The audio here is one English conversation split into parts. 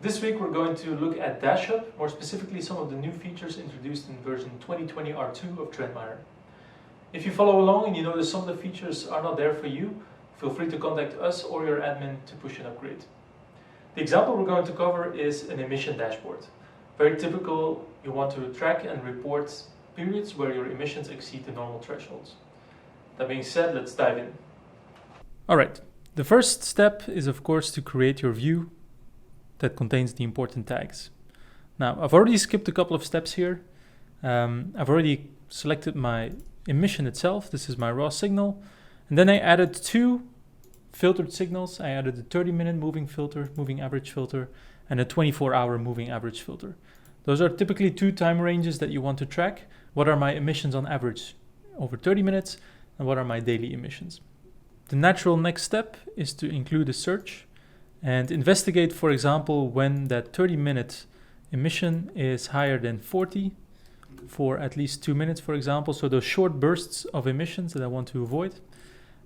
This week we're going to look at DashHub, more specifically some of the new features introduced in version 2020 R2 of TrendMiner. If you follow along and you notice some of the features are not there for you, feel free to contact us or your admin to push an upgrade. The example we're going to cover is an emission dashboard. Very typical, you want to track and report periods where your emissions exceed the normal thresholds. That being said, let's dive in. Alright, the first step is of course to create your view that contains the important tags. Now, I've already skipped a couple of steps here. I've already selected my emission itself. This is my raw signal. And then I added two filtered signals. I added a 30-minute moving filter, moving average filter, and a 24-hour moving average filter. Those are typically two time ranges that you want to track. What are my emissions on average over 30 minutes, and what are my daily emissions? The natural next step is to include a search and investigate, for example, when that 30-minute emission is higher than 40 for at least 2 minutes, for example. So those short bursts of emissions that I want to avoid.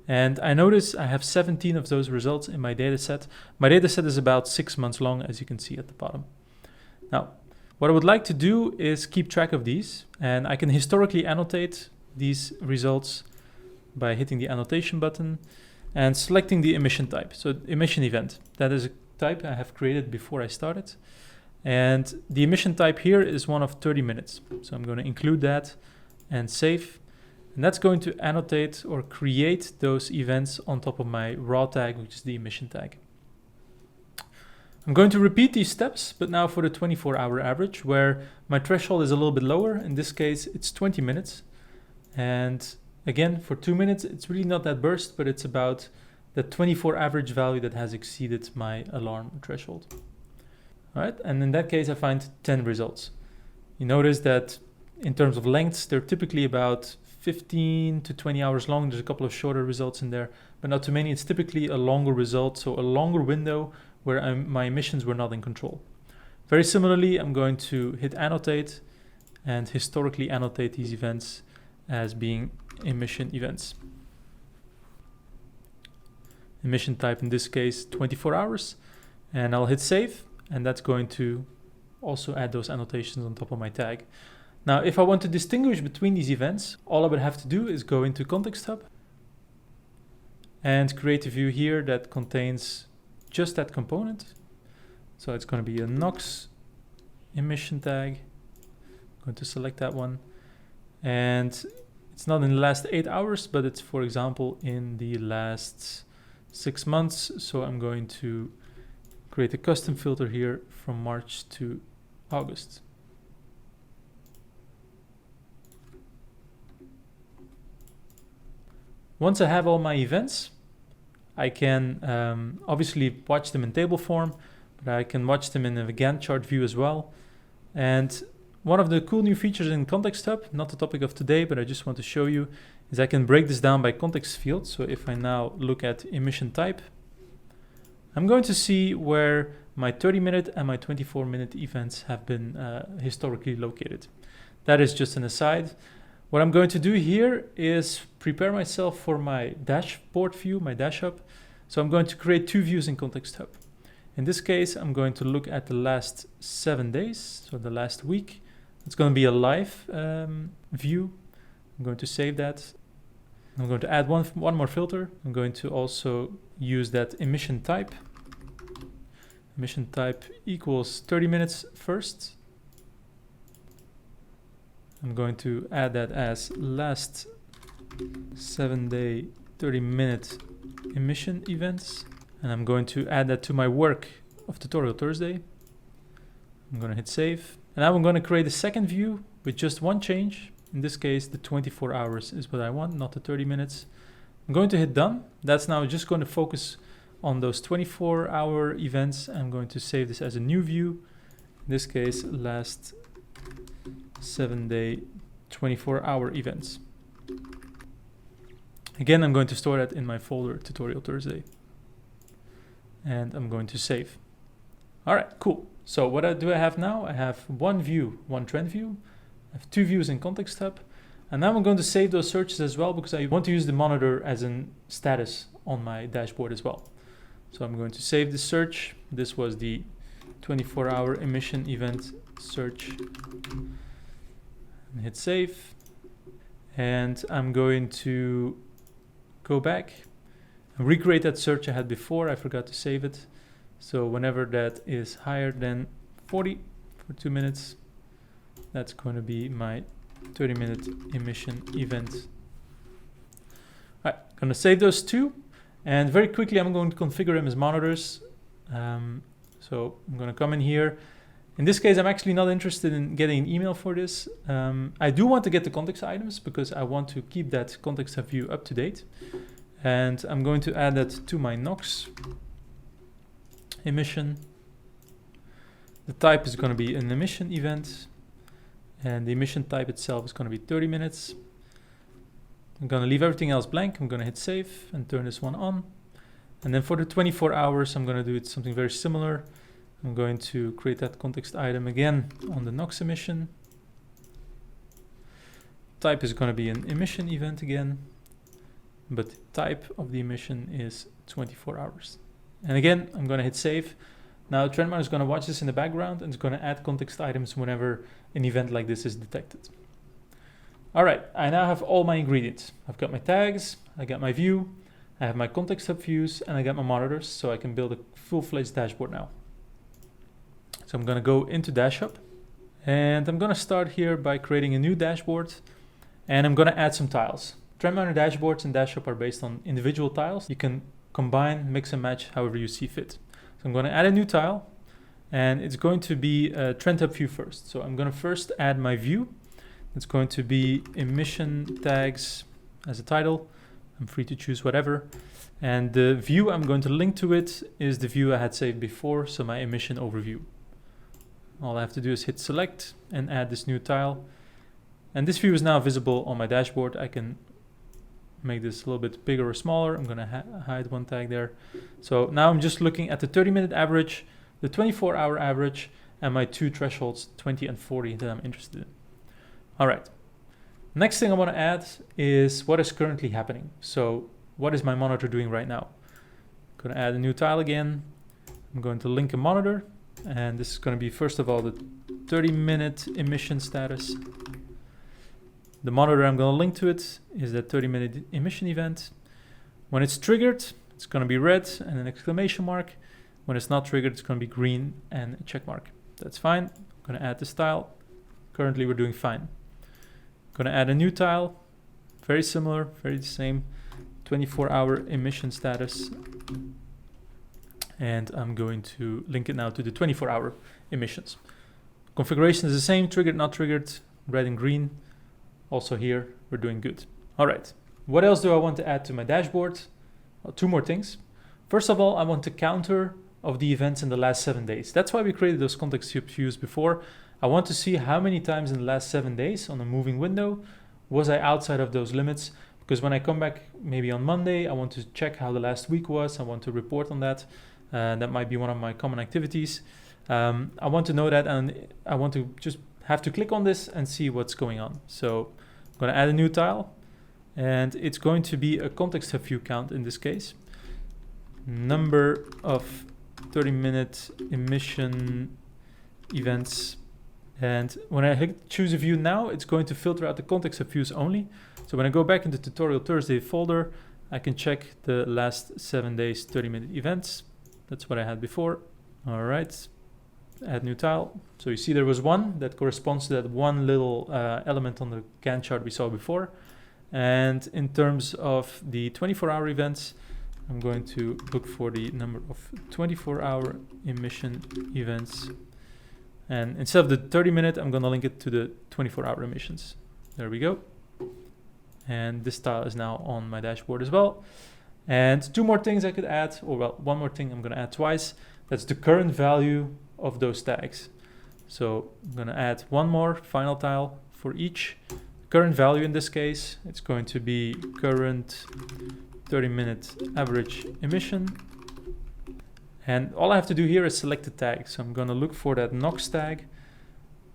And I notice I have 17 of those results in my dataset. My dataset is about 6 months long, as you can see at the bottom. Now, what I would like to do is keep track of these, and I can historically annotate these results by hitting the annotation button and selecting the emission type. So emission event, that is a type I have created before I started. And the emission type here is one of 30 minutes. So I'm going to include that and save. And that's going to annotate or create those events on top of my raw tag, which is the emission tag. I'm going to repeat these steps, but now for the 24-hour average, where my threshold is a little bit lower. In this case, it's 20 minutes. And again, for 2 minutes, it's really not that burst, but it's about the 24 average value that has exceeded my alarm threshold. All right, and in that case, I find 10 results. You notice that in terms of lengths, they're typically about 15 to 20 hours long. There's a couple of shorter results in there, but not too many. It's typically a longer result, so a longer window where my emissions were not in control. Very similarly, I'm going to hit annotate and historically annotate these events as being emission events. Emission type in this case 24 hours, and I'll hit save, and that's going to also add those annotations on top of my tag. Now, if I want to distinguish between these events, all I would have to do is go into ContextHub and create a view here that contains just that component. So it's going to be a NOx emission tag. I'm going to select that one, and it's not in the last 8 hours, but it's, for example, in the last 6 months. So I'm going to create a custom filter here from March to August. Once I have all my events, I can obviously watch them in table form, but I can watch them in a Gantt chart view as well. And one of the cool new features in ContextHub, not the topic of today, but I just want to show you, is I can break this down by context field. So if I now look at emission type, I'm going to see where my 30-minute and my 24-minute events have been historically located. That is just an aside. What I'm going to do here is prepare myself for my dashboard view, my DashHub. So I'm going to create two views in ContextHub. In this case, I'm going to look at the last 7 days, so the last week. It's going to be a live view. I'm going to save that. I'm going to add one more filter. I'm going to also use that emission type. Emission type equals 30 minutes first. I'm going to add that as last 7-day 30-minute emission events. And I'm going to add that to my work of Tutorial Thursday. I'm going to hit save. And now I'm going to create a second view with just one change. In this case, the 24 hours is what I want, not the 30 minutes. I'm going to hit done. That's now just going to focus on those 24-hour events. I'm going to save this as a new view. In this case, last 7-day 24-hour events. Again, I'm going to store that in my folder Tutorial Thursday. And I'm going to save. All right, cool. So what do I have now? I have one view, one trend view. I have two views in ContextHub. And now I'm going to save those searches as well, because I want to use the monitor as a status on my dashboard as well. So I'm going to save the search. This was the 24-hour emission event search and hit save. And I'm going to go back and recreate that search I had before. I forgot to save it. So whenever that is higher than 40 for 2 minutes, that's going to be my 30-minute emission event. All right, going to save those two. And very quickly, I'm going to configure them as monitors. So I'm going to come in here. In this case, I'm actually not interested in getting an email for this. I do want to get the context items because I want to keep that ContextHub view up to date. And I'm going to add that to my NOx emission. The type is going to be an emission event. And the emission type itself is going to be 30 minutes. I'm going to leave everything else blank. I'm going to hit save and turn this one on. And then for the 24 hours, I'm going to do it something very similar. I'm going to create that context item again on the NOx emission. Type is going to be an emission event again, but the type of the emission is 24 hours. And again, I'm going to hit save. Now TrendMiner is going to watch this in the background and it's going to add context items whenever an event like this is detected. All right, I now have all my ingredients. I've got my tags, I got my view, I have my ContextHub views, and I got my monitors, so I can build a full-fledged dashboard now. So I'm going to go into DashHub, and I'm going to start here by creating a new dashboard, and I'm going to add some tiles. TrendMiner dashboards and DashHub are based on individual tiles. You can combine, mix and match however you see fit. So I'm going to add a new tile, and it's going to be a TrendHub view first. So I'm going to first add my view. It's going to be emission tags as a title. I'm free to choose whatever. And the view I'm going to link to it is the view I had saved before, so my emission overview. All I have to do is hit select and add this new tile. And this view is now visible on my dashboard. I can make this a little bit bigger or smaller. I'm going to hide one tag there. So now I'm just looking at the 30-minute average, the 24-hour average, and my two thresholds, 20 and 40, that I'm interested in. All right. Next thing I want to add is what is currently happening. So what is my monitor doing right now? I'm going to add a new tile again. I'm going to link a monitor. And this is going to be, first of all, the 30-minute emission status. The monitor I'm going to link to it is that 30-minute emission event. When it's triggered, it's going to be red and an exclamation mark. When it's not triggered, it's going to be green and a check mark. That's fine. I'm going to add this tile. Currently, we're doing fine. I'm going to add a new tile. Very similar, very the same. 24-hour emission status. And I'm going to link it now to the 24-hour emissions. Configuration is the same, triggered, not triggered, red and green. Also here, we're doing good. All right, what else do I want to add to my dashboard? Well, two more things. First of all, I want a counter of the events in the last 7 days. That's why we created those ContextHub views before. I want to see how many times in the last 7 days on a moving window was I outside of those limits. Because when I come back maybe on Monday, I want to check how the last week was. I want to report on that. That might be one of my common activities. I want to know that, and I want to just have to click on this and see what's going on. So I'm going to add a new tile, and it's going to be a ContextHub view count in this case. Number of 30-minute emission events. And when I hit choose a view now, it's going to filter out the ContextHub views only. So when I go back into Tutorial Thursday folder, I can check the last 7 days 30-minute events. That's what I had before. All right, add new tile. So you see there was one that corresponds to that one little element on the Gantt chart we saw before. And in terms of the 24-hour events, I'm going to look for the number of 24-hour emission events. And instead of the 30-minute, I'm going to link it to the 24-hour emissions. There we go. And this tile is now on my dashboard as well. And two more things I could add, or well, one more thing I'm going to add twice. That's the current value of those tags. So I'm going to add one more final tile for each. Current value in this case, it's going to be current 30-minute average emission. And all I have to do here is select the tag. So I'm going to look for that NOx tag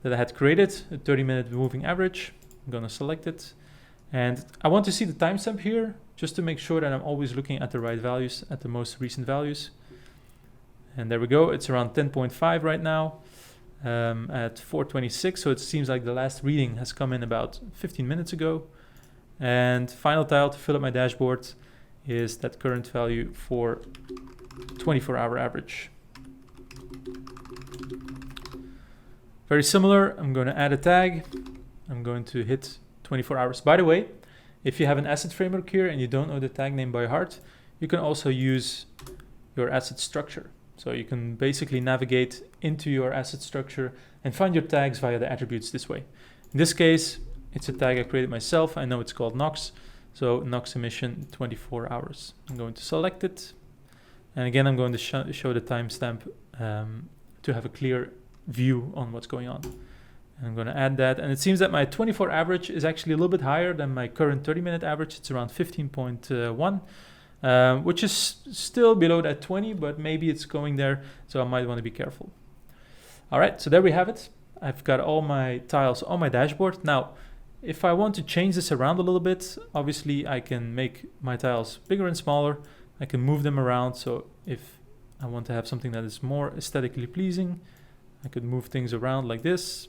that I had created, a 30-minute moving average. I'm going to select it. And I want to see the timestamp here, just to make sure that I'm always looking at the right values, at the most recent values. And there we go, it's around 10.5 right now at 4:26. So it seems like the last reading has come in about 15 minutes ago. And final tile to fill up my dashboard is that current value for 24-hour average. Very similar, I'm going to add a tag. I'm going to hit 24 hours. By the way, if you have an asset framework here and you don't know the tag name by heart, you can also use your asset structure. So you can basically navigate into your asset structure and find your tags via the attributes this way. In this case, it's a tag I created myself. I know it's called NOx. So NOx emission 24 hours. I'm going to select it. And again, I'm going to show the timestamp to have a clear view on what's going on. And I'm going to add that. And it seems that my 24 average is actually a little bit higher than my current 30-minute average. It's around 15.1, which is still below that 20, but maybe it's going there. So I might want to be careful. All right, so there we have it. I've got all my tiles on my dashboard. Now, if I want to change this around a little bit, obviously I can make my tiles bigger and smaller. I can move them around. So if I want to have something that is more aesthetically pleasing, I could move things around like this.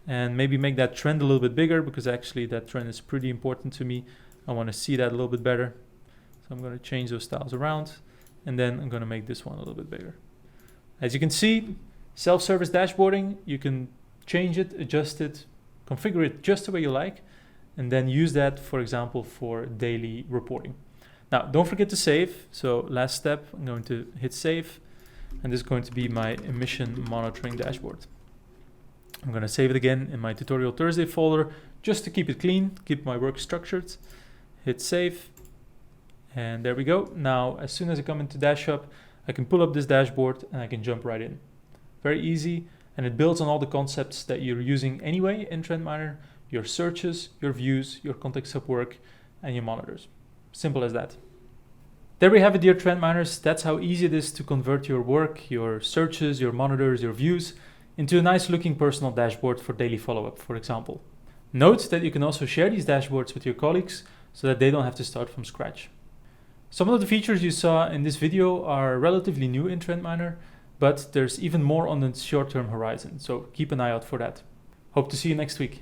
And maybe make that trend a little bit bigger, because actually that trend is pretty important to me. I want to see that a little bit better. So I'm going to change those styles around, and then I'm going to make this one a little bit bigger. As you can see, self-service dashboarding, you can change it, adjust it, configure it just the way you like, and then use that, for example, for daily reporting. Now, don't forget to save. So last step, I'm going to hit save, and this is going to be my emission monitoring dashboard. I'm going to save it again in my Tutorial Thursday folder just to keep it clean, keep my work structured. Hit save, and there we go. Now, as soon as I come into DashHub, I can pull up this dashboard and I can jump right in. Very easy, and it builds on all the concepts that you're using anyway in TrendMiner: your searches, your views, your ContextHub work, and your monitors. Simple as that. There we have it, dear TrendMiners. That's how easy it is to convert your work, your searches, your monitors, your views into a nice looking personal dashboard for daily follow-up, for example. Note that you can also share these dashboards with your colleagues so that they don't have to start from scratch. Some of the features you saw in this video are relatively new in TrendMiner, but there's even more on the short-term horizon, so keep an eye out for that. Hope to see you next week.